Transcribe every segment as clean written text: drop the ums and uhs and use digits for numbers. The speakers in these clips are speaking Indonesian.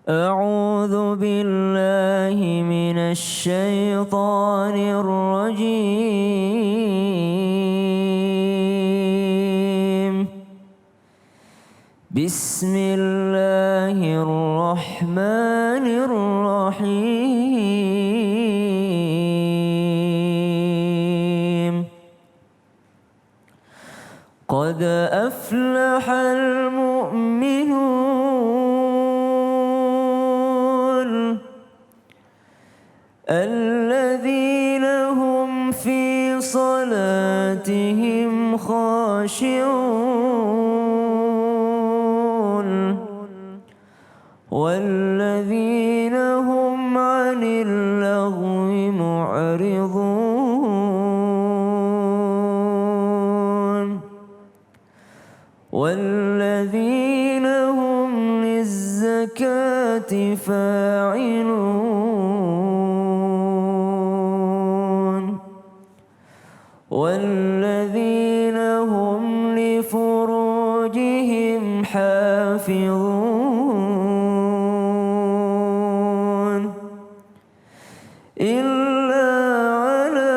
أعوذ بالله من الشيطان الرجيم. بسم الله الرحمن الرحيم. قد أفلح المؤمنون الذين هم في صلاتهم خاشعون والذين هم عن اللغو معرضون والذين هم للزكاة فاعلون والذين هم لفروجهم حافظون إلا على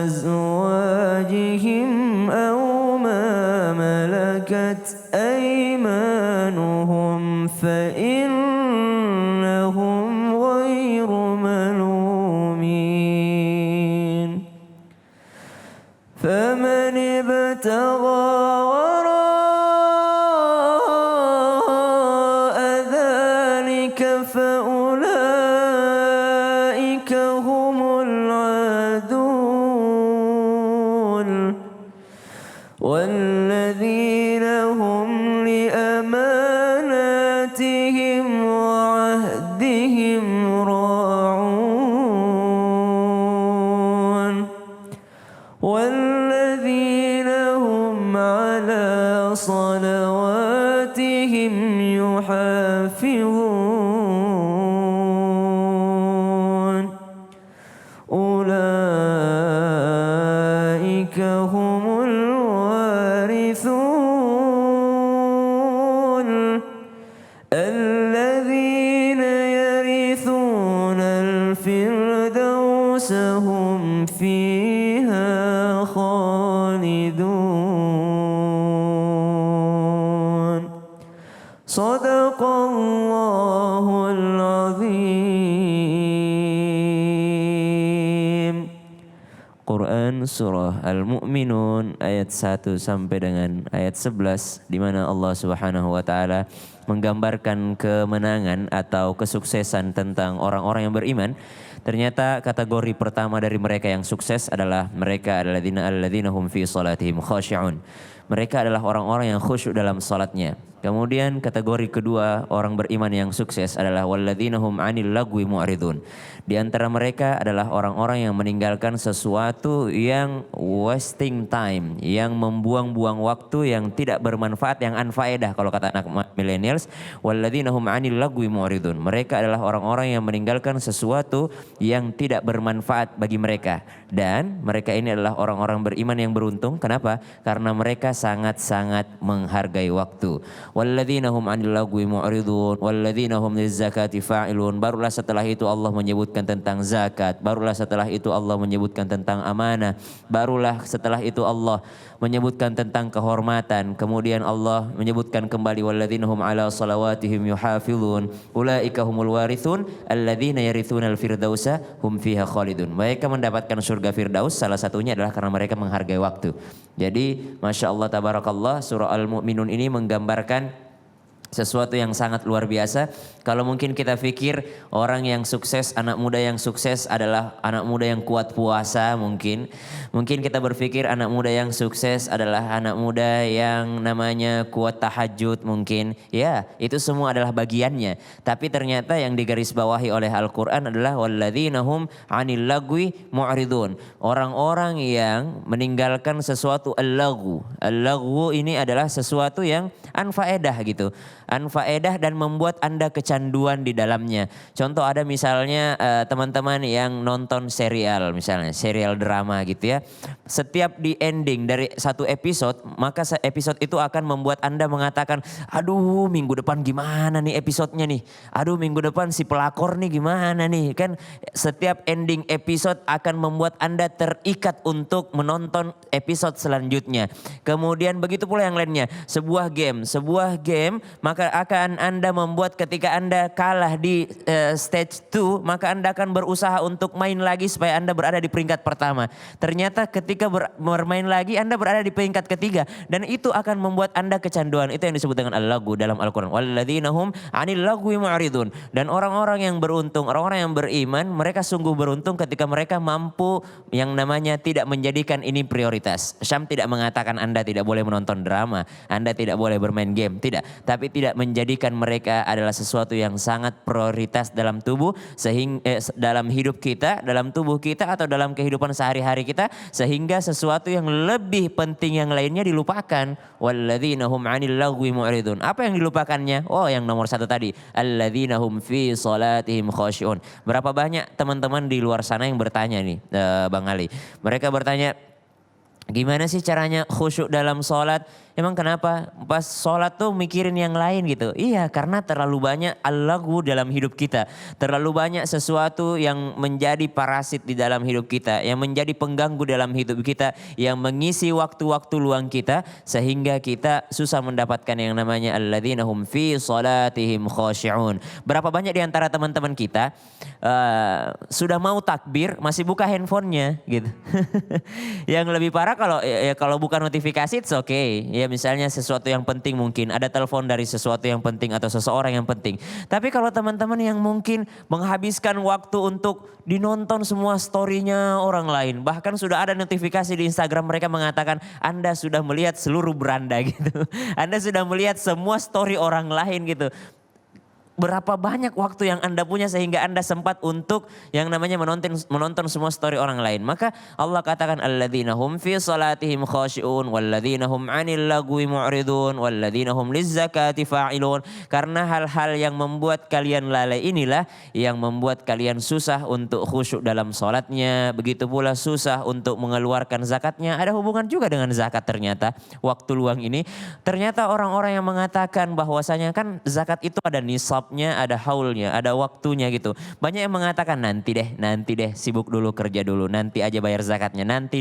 أزواجهم أو ما ملكت أيمانهم فإنهم غير ملومين فمن ابتغى وراء ذلك فأولئك هم العادون والذين هم لأماناتهم وعهدهم راعون والذين هم على صلواتهم يحافظون أولئك هم الوارثون الذين يرثون الفردوس هم فيها خالدون صدق الله العظيم. Quran Surah Al-Mu'minun ayat 1 sampai dengan ayat 11 di mana Allah Subhanahu wa taala menggambarkan kemenangan atau kesuksesan tentang orang-orang yang beriman. Ternyata kategori pertama dari mereka yang sukses adalah mereka alladzina hum fi salatihim khashi'un. Mereka adalah orang-orang yang khusyuk dalam salatnya. Kemudian kategori kedua orang beriman yang sukses adalah walladzina hum 'anil lagwi mu'ridun. Di antara mereka adalah orang-orang yang meninggalkan sesuatu yang wasting time, yang membuang-buang waktu, yang tidak bermanfaat, yang unfaedah kalau kata anak millennials. Walladzina hum 'anil lagwi mu'ridun. Mereka adalah orang-orang yang meninggalkan sesuatu yang tidak bermanfaat bagi mereka. Dan mereka ini adalah orang-orang beriman yang beruntung. Kenapa? Karena mereka sangat-sangat menghargai waktu. Walladzina hum 'anil lagwi mu'ridun walladzina hum lizzakati fa'ilun. Barulah setelah itu Allah menyebutkan tentang zakat, barulah setelah itu Allah menyebutkan tentang amanah, barulah setelah itu Allah menyebutkan tentang kehormatan, kemudian Allah menyebutkan kembali walladzina hum 'ala salawatihim yuhafizun ulaika humul warithun alladzina yarithunal firdausa hum fiha khalidun. Mereka mendapatkan surga firdaus salah satunya adalah karena mereka menghargai waktu. Jadi Masya Allah tabarakallah, surah Al-Mu'minun ini menggambarkan sesuatu yang sangat luar biasa. Kalau mungkin kita pikir orang yang sukses, anak muda yang sukses adalah anak muda yang kuat puasa mungkin. Mungkin kita berpikir anak muda yang sukses adalah anak muda yang namanya kuat tahajud mungkin. Ya, itu semua adalah bagiannya. Tapi ternyata yang digarisbawahi oleh Al-Quran adalah walladzina hum 'anil lagwi mu'ridun. Orang-orang yang meninggalkan sesuatu al-lagwu. Al-lagwu ini adalah sesuatu yang anfaedah gitu. anfaedah dan membuat Anda kecanduan di dalamnya. Contoh ada misalnya teman-teman yang nonton serial, misalnya serial drama gitu ya. Setiap di ending dari satu episode, maka episode itu akan membuat Anda mengatakan, aduh minggu depan gimana nih episodenya nih. Aduh minggu depan si pelakor nih gimana nih. Kan setiap ending episode akan membuat Anda terikat untuk menonton episode selanjutnya. Kemudian begitu pula yang lainnya. Sebuah game maka akan Anda membuat ketika Anda kalah di stage 2, maka Anda akan berusaha untuk main lagi supaya Anda berada di peringkat pertama. Ternyata ketika bermain lagi Anda berada di peringkat ketiga dan itu akan membuat Anda kecanduan. Itu yang disebut dengan al-laghu dalam Al-Qur'an. Walladzina hum 'anil lagwi mu'ridun. Dan orang-orang yang beruntung, orang-orang yang beriman, mereka sungguh beruntung ketika mereka mampu yang namanya tidak menjadikan ini prioritas. Syam tidak mengatakan Anda tidak boleh menonton drama, Anda tidak boleh bermain game, tidak. Tapi tidak menjadikan mereka adalah sesuatu yang sangat prioritas dalam tubuh, sehingga dalam hidup kita, dalam tubuh kita atau dalam kehidupan sehari-hari kita, sehingga sesuatu yang lebih penting yang lainnya dilupakan. Walladzina hum 'anil lagwi mu'ridun. Apa yang dilupakannya? Oh, yang nomor satu tadi, alladzina hum fi salatihim khashi'un. Berapa banyak teman-teman di luar sana yang bertanya nih, Bang Ali. Mereka bertanya, gimana sih caranya khusyuk dalam sholat? Emang kenapa? Pas sholat tuh mikirin yang lain gitu. Iya, karena terlalu banyak al-laghu dalam hidup kita. Terlalu banyak sesuatu yang menjadi parasit di dalam hidup kita. Yang menjadi pengganggu dalam hidup kita. Yang mengisi waktu-waktu luang kita. Sehingga kita susah mendapatkan yang namanya alladzina hum fi salatihim khashi'un. Berapa banyak di antara teman-teman kita sudah mau takbir masih buka handphonenya gitu. Yang lebih parah kalau bukan notifikasi it's okay. Ya misalnya sesuatu yang penting, mungkin ada telepon dari sesuatu yang penting atau seseorang yang penting. Tapi kalau teman-teman yang mungkin menghabiskan waktu untuk dinonton semua story-nya orang lain. Bahkan sudah ada notifikasi di Instagram mereka mengatakan Anda sudah melihat seluruh beranda gitu. Anda sudah melihat semua story orang lain gitu. Berapa banyak waktu yang Anda punya sehingga Anda sempat untuk yang namanya menonton semua story orang lain. Maka Allah katakan alladzina hum fi salatihim khashi'un walladzina hum 'anil lagwi mu'ridun walladzina hum lizzakati fa'ilun. Karena hal-hal yang membuat kalian lalai inilah yang membuat kalian susah untuk khusyuk dalam salatnya, begitu pula susah untuk mengeluarkan zakatnya. Ada hubungan juga dengan zakat ternyata waktu luang ini. Ternyata orang-orang yang mengatakan bahwasanya kan zakat itu ada nisab, ada haulnya, ada waktunya gitu. Banyak yang mengatakan nanti deh, sibuk dulu, kerja dulu, nanti aja bayar zakatnya, nanti.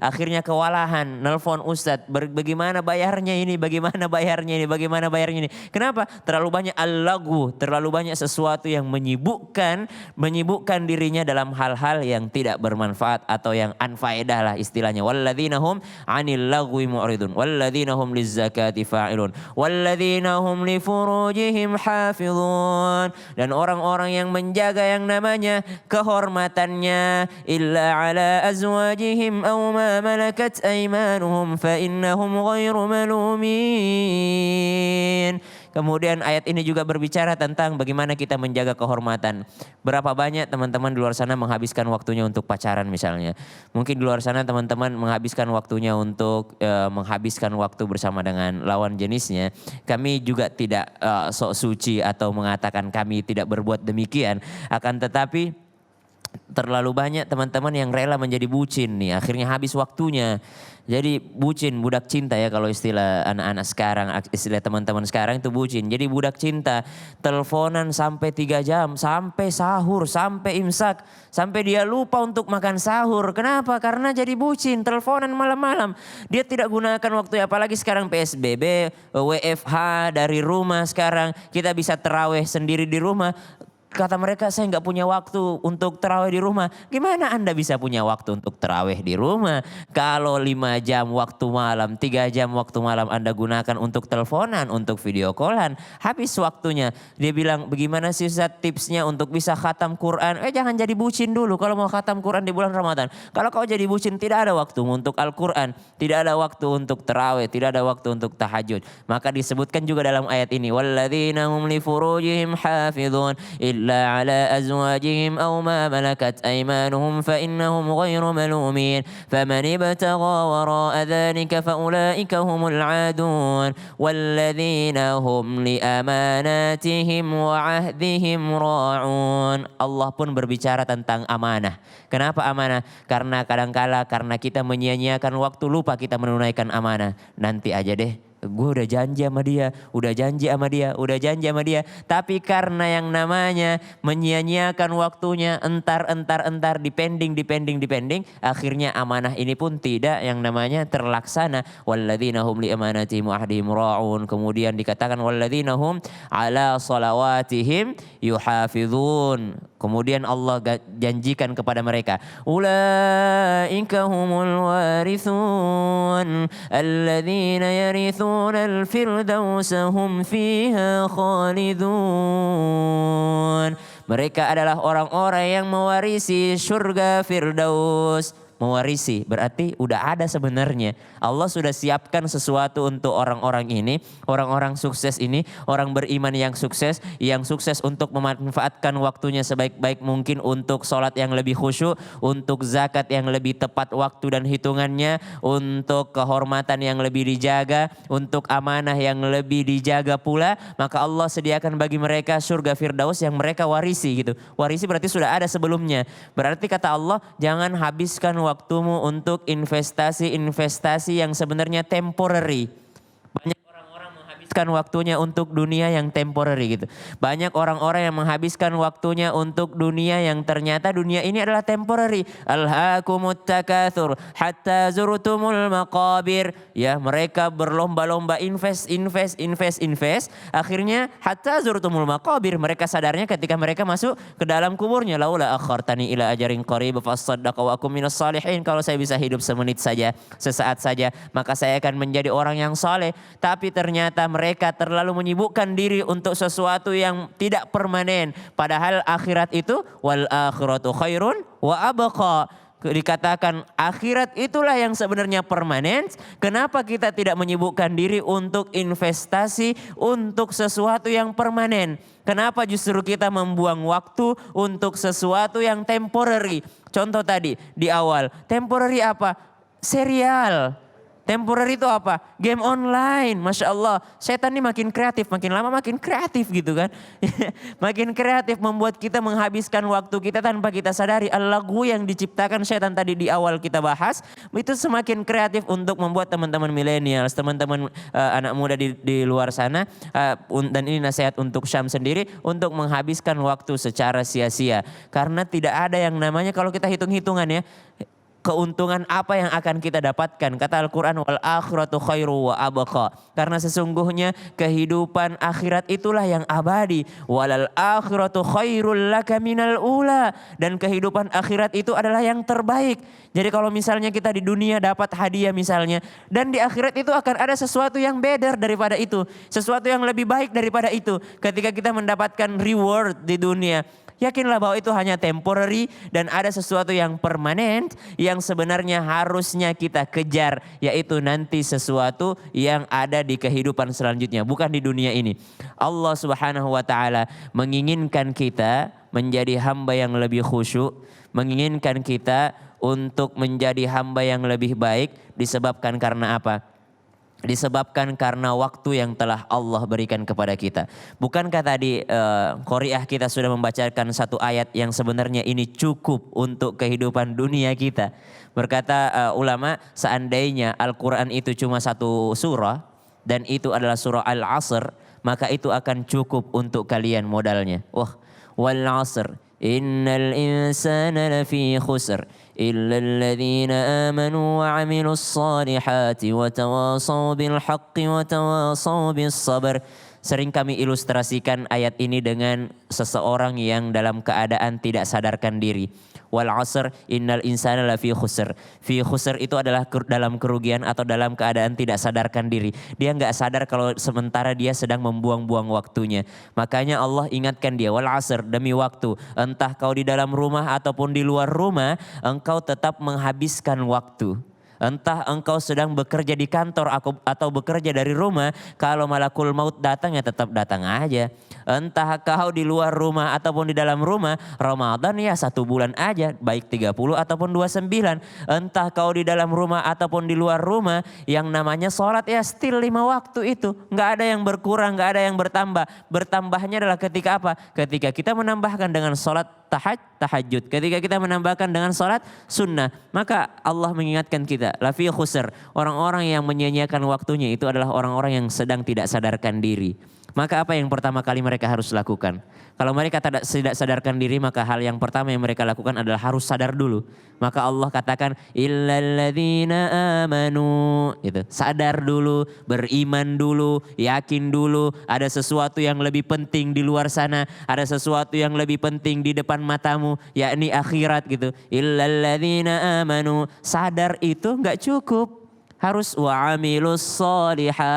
Akhirnya kewalahan, nelpon ustadz, bagaimana bayarnya ini. Kenapa? Terlalu banyak al-laghu, terlalu banyak sesuatu yang menyibukkan dirinya dalam hal-hal yang tidak bermanfaat atau yang anfaedah lah istilahnya. Walladzina hum 'anil lagwi mu'ridun, walladzina hum lizzakati fa'ilun, walladzina hum li furujihim hafizun. Dan orang-orang yang menjaga yang namanya kehormatannya, illa ala azwajihim aw ma malakat aymanuhum fa innahum ghairu malumin. Kemudian ayat ini juga berbicara tentang bagaimana kita menjaga kehormatan. Berapa banyak teman-teman di luar sana menghabiskan waktunya untuk pacaran misalnya. Mungkin di luar sana teman-teman menghabiskan waktunya untuk menghabiskan waktu bersama dengan lawan jenisnya. Kami juga tidak sok suci atau mengatakan kami tidak berbuat demikian. Akan tetapi terlalu banyak teman-teman yang rela menjadi bucin nih. Akhirnya habis waktunya. Jadi bucin, budak cinta ya kalau istilah anak-anak sekarang, istilah teman-teman sekarang itu bucin. Jadi budak cinta, teleponan sampai 3 jam, sampai sahur, sampai imsak, sampai dia lupa untuk makan sahur. Kenapa? Karena jadi bucin, teleponan malam-malam. Dia tidak gunakan waktu, apalagi sekarang PSBB, WFH dari rumah sekarang. Kita bisa terawih sendiri di rumah. Kata mereka, saya nggak punya waktu untuk terawih di rumah. Gimana Anda bisa punya waktu untuk terawih di rumah? Kalau 5 jam waktu malam, 3 jam waktu malam Anda gunakan untuk teleponan, untuk video callan, habis waktunya. Dia bilang, bagaimana sih Ustaz tipsnya untuk bisa khatam Quran? Jangan jadi bucin dulu kalau mau khatam Quran di bulan Ramadan. Kalau kau jadi bucin, tidak ada waktu untuk Al-Quran, tidak ada waktu untuk terawih, tidak ada waktu untuk tahajud. Maka disebutkan juga dalam ayat ini, walladzina hum li furujihim hafizun إلا على أزواجهم أو ما ملكت أيمانهم فإنهم غير ملومين فمن ابتغى وراء ذلك فأولئك هم العادون والذين هم لأماناتهم وعهدهم راعون. Allah pun berbicara tentang amanah. Kenapa amanah? Karena kadangkala karena kita menyia-nyiakan waktu, lupa kita menunaikan amanah. Nanti aja deh, gue udah janji sama dia, udah janji sama dia, udah janji sama dia. Tapi karena yang namanya menyia-nyiakan waktunya, entar, dipending, akhirnya amanah ini pun tidak yang namanya terlaksana. Walladzina hum li amanatihim wa ahdihim ra'un. Kemudian dikatakan walladzina hum ala salawatihim yuhafizun. Kemudian Allah janjikan kepada mereka, ulaika humul warithun alladzina yarithuna al-firdausa hum fiha khalidun. Mereka adalah orang-orang yang mewarisi surga Firdaus. Mewarisi berarti udah ada sebenarnya. Allah sudah siapkan sesuatu untuk orang-orang ini, orang-orang sukses ini, orang beriman yang sukses untuk memanfaatkan waktunya sebaik-baik mungkin untuk sholat yang lebih khusyuk, untuk zakat yang lebih tepat waktu dan hitungannya, untuk kehormatan yang lebih dijaga, untuk amanah yang lebih dijaga pula. Maka Allah sediakan bagi mereka surga Firdaus yang mereka warisi gitu. Warisi berarti sudah ada sebelumnya. Berarti kata Allah, jangan habiskan waktumu untuk investasi yang sebenarnya temporary. Banyak orang-orang menghabiskan waktunya untuk dunia yang temporary gitu. Banyak orang-orang yang menghabiskan waktunya untuk dunia yang ternyata dunia ini adalah temporary. Alhaakumut takatsur hatta zurtumul maqabir. Ya, mereka berlomba-lomba invest. Akhirnya hatta zurtumul maqabir. Mereka sadarnya ketika mereka masuk ke dalam kuburnya. Laula akhartani ila ajarin qarib fasaddaqa wa akum minas salihin. Kalau saya bisa hidup semenit saja, sesaat saja, maka saya akan menjadi orang yang saleh. Tapi ternyata mereka terlalu menyibukkan diri untuk sesuatu yang tidak permanen. Padahal akhirat itu wal akhiratu khairun wa abqa. Dikatakan akhirat itulah yang sebenarnya permanen. Kenapa kita tidak menyibukkan diri untuk investasi untuk sesuatu yang permanen? Kenapa justru kita membuang waktu untuk sesuatu yang temporary? Contoh tadi di awal, temporary apa? Serial. Temporary itu apa? Game online. Masya Allah. Setan ini makin kreatif. Makin lama makin kreatif gitu kan. Makin kreatif membuat kita menghabiskan waktu kita tanpa kita sadari. Al-lagu yang diciptakan setan tadi di awal kita bahas. Itu semakin kreatif untuk membuat teman-teman milenial. Teman-teman anak muda di luar sana. Dan ini nasihat untuk Syam sendiri. Untuk menghabiskan waktu secara sia-sia. Karena tidak ada yang namanya kalau kita hitung-hitungan ya. Keuntungan apa yang akan kita dapatkan? Kata Al-Quran, wal akhiratu khairu wa abqa. Karena sesungguhnya kehidupan akhirat itulah yang abadi. Walal akhiratu khairul laka minal ula. Dan kehidupan akhirat itu adalah yang terbaik. Jadi kalau misalnya kita di dunia dapat hadiah misalnya. Dan di akhirat itu akan ada sesuatu yang better daripada itu. Sesuatu yang lebih baik daripada itu. Ketika kita mendapatkan reward di dunia. Yakinlah bahwa itu hanya temporary dan ada sesuatu yang permanen yang sebenarnya harusnya kita kejar, yaitu nanti sesuatu yang ada di kehidupan selanjutnya, bukan di dunia ini. Allah Subhanahu wa taala menginginkan kita menjadi hamba yang lebih khusyuk, menginginkan kita untuk menjadi hamba yang lebih baik disebabkan karena apa? Disebabkan karena waktu yang telah Allah berikan kepada kita. Bukankah tadi Qori'ah kita sudah membacakan satu ayat yang sebenarnya ini cukup untuk kehidupan dunia kita. Berkata ulama, seandainya Al-Quran itu cuma satu surah dan itu adalah surah Al-Asr, maka itu akan cukup untuk kalian modalnya. Wah, wal asr innal insana lafi khusr إلا الذين آمنوا وعملوا الصالحات وتواصوا بالحق وتواصوا بالصبر. Sering kami ilustrasikan ayat ini dengan seseorang yang dalam keadaan tidak sadarkan diri. Wal asr innal insana lafi khusr. Fi khusr itu adalah dalam kerugian atau dalam keadaan tidak sadarkan diri. Dia enggak sadar kalau sementara dia sedang membuang-buang waktunya. Makanya Allah ingatkan dia, wal asr, demi waktu. Entah kau di dalam rumah ataupun di luar rumah, engkau tetap menghabiskan waktu. Entah engkau sedang bekerja di kantor atau bekerja dari rumah, kalau malakul maut datang ya tetap datang aja. Entah kau di luar rumah ataupun di dalam rumah, Ramadan ya 1 bulan aja, baik 30 ataupun 29. Entah kau di dalam rumah ataupun di luar rumah, yang namanya sholat ya still 5 waktu itu. Nggak ada yang berkurang, nggak ada yang bertambah. Bertambahnya adalah ketika apa? Ketika kita menambahkan dengan sholat tahajud. Ketika kita menambahkan dengan sholat sunnah. Maka Allah mengingatkan kita, lafi khusr. Orang-orang yang menyia-nyiakan waktunya itu adalah orang-orang yang sedang tidak sadarkan diri. Maka apa yang pertama kali mereka harus lakukan? Kalau mereka tidak sadarkan diri, maka hal yang pertama yang mereka lakukan adalah harus sadar dulu. Maka Allah katakan illalladzina amanu, itu sadar dulu, beriman dulu, yakin dulu ada sesuatu yang lebih penting di luar sana, ada sesuatu yang lebih penting di depan matamu, yakni akhirat gitu. Illalladzina amanu, sadar itu enggak cukup. Harus wa'amilus sholihat.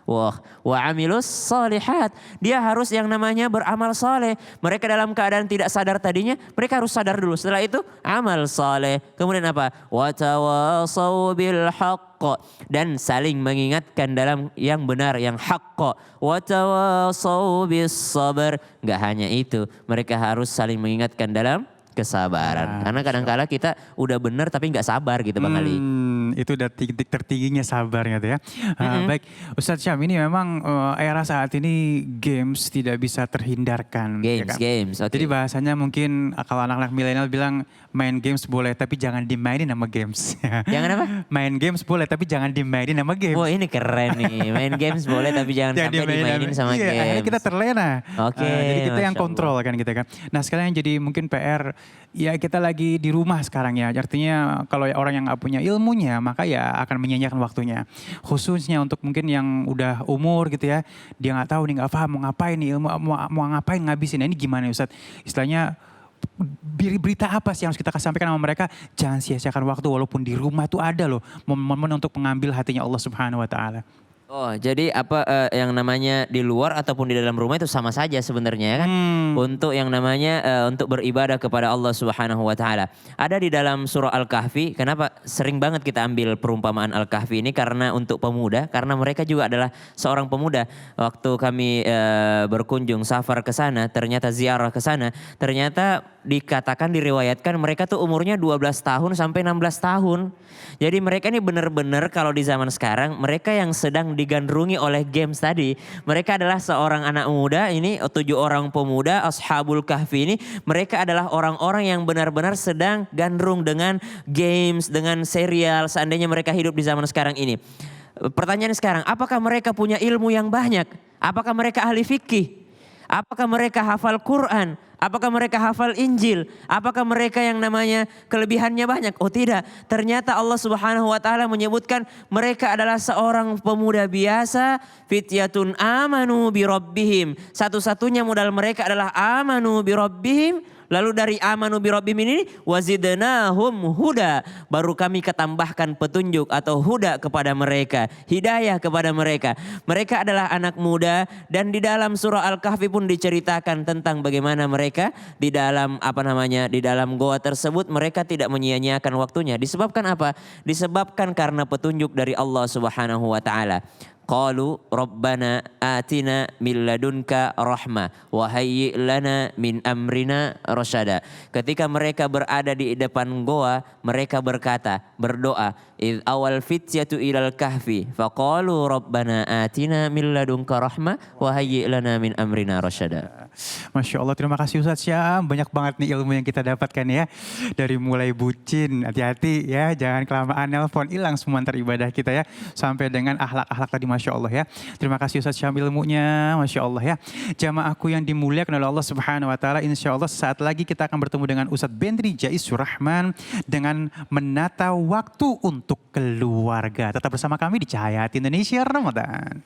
Wa amilus solihat. Dia harus yang namanya beramal soleh. Mereka dalam keadaan tidak sadar tadinya, mereka harus sadar dulu. Setelah itu amal soleh. Kemudian apa? Wa tawassaw bil haqq. Dan saling mengingatkan dalam yang benar, yang haqq. Wa tawassaw bis sabr. Gak hanya itu, mereka harus saling mengingatkan dalam kesabaran. Karena kadang-kala kita udah benar tapi nggak sabar gitu Bang Ali. Itu udah titik tertingginya sabar gitu ya. Baik, Ustadz Syam, ini memang era saat ini games tidak bisa terhindarkan. Games, ya kan? games. Okay. Jadi bahasanya mungkin kalau anak-anak milenial bilang main games boleh tapi jangan dimainin sama games. Jangan apa? Main games boleh tapi jangan dimainin sama games. Wah ini keren nih. Main games boleh tapi jangan sampai dimainin sama iya, games. Akhirnya kita terlena. Oke. Jadi kita yang kontrol kan gitu kan. Nah sekarang yang jadi mungkin PR, ya kita lagi di rumah sekarang ya. Artinya kalau orang yang nggak punya ilmunya maka ya akan menyia-nyiakan waktunya. Khususnya untuk mungkin yang udah umur gitu ya. Dia nggak tahu nih, nggak paham mau ngapain nih, mau ngapain ngabisin. Nah, ini gimana Ustadz? Istilahnya berita apa sih yang harus kita sampaikan sama mereka? Jangan sia-siakan waktu walaupun di rumah tuh ada loh momen-momen untuk mengambil hatinya Allah Subhanahu wa taala. Oh, jadi apa yang namanya di luar ataupun di dalam rumah itu sama saja sebenarnya kan? Untuk yang namanya untuk beribadah kepada Allah Subhanahu wa taala. Ada di dalam surah Al-Kahfi. Kenapa sering banget kita ambil perumpamaan Al-Kahfi ini? Karena untuk pemuda, karena mereka juga adalah seorang pemuda. Waktu kami berkunjung safar ke sana, ternyata ziarah ke sana, ternyata dikatakan diriwayatkan mereka tuh umurnya 12 tahun sampai 16 tahun. Jadi mereka ini benar-benar kalau di zaman sekarang mereka yang sedang digandrungi oleh games tadi. Mereka adalah seorang anak muda ini, 7 orang pemuda Ashabul Kahfi ini. Mereka adalah orang-orang yang benar-benar sedang gandrung dengan games, dengan serial. Seandainya mereka hidup di zaman sekarang ini. Pertanyaan sekarang, apakah mereka punya ilmu yang banyak? Apakah mereka ahli fikih? Apakah mereka hafal Quran? Apakah mereka hafal Injil? Apakah mereka yang namanya kelebihannya banyak? Oh tidak. Ternyata Allah Subhanahu wa taala menyebutkan mereka adalah seorang pemuda biasa, fityatun amanu bi rabbihim. Satu-satunya modal mereka adalah amanu bi rabbihim. Lalu dari amanu bi rabbihim ini wazidnahum huda. Baru kami ketambahkan petunjuk atau huda kepada mereka, hidayah kepada mereka. Mereka adalah anak muda dan di dalam surah Al-Kahfi pun diceritakan tentang bagaimana mereka di dalam di dalam goa tersebut mereka tidak menyia-nyiakan waktunya. Disebabkan apa? Disebabkan karena petunjuk dari Allah Subhanahu wa taala. Qalu rabbana atina min ladunka rahmah wa hayyi' lana min amrina rasyada. Ketika mereka berada di depan goa, mereka berdoa, id awal fityatu ilal kahfi faqalu rabbana atina min ladunka rahmah wa hayyi' lana min amrina rasyada. Masya Allah, terima kasih Ustadz Syam. Banyak banget nih ilmu yang kita dapatkan ya. Dari mulai bucin, hati-hati ya, jangan kelamaan nelpon, hilang semua antar ibadah kita ya. Sampai dengan akhlak-akhlak tadi, Masya Allah ya. Terima kasih Ustadz Syam ilmunya, Masya Allah ya. Jamaahku yang dimuliakan oleh Allah Subhanahu wa taala, insya Allah saat lagi kita akan bertemu dengan Ustadz Bendri Jaisur Rahman dengan menata waktu untuk keluarga. Tetap bersama kami di Cahaya Hati Indonesia Ramadan.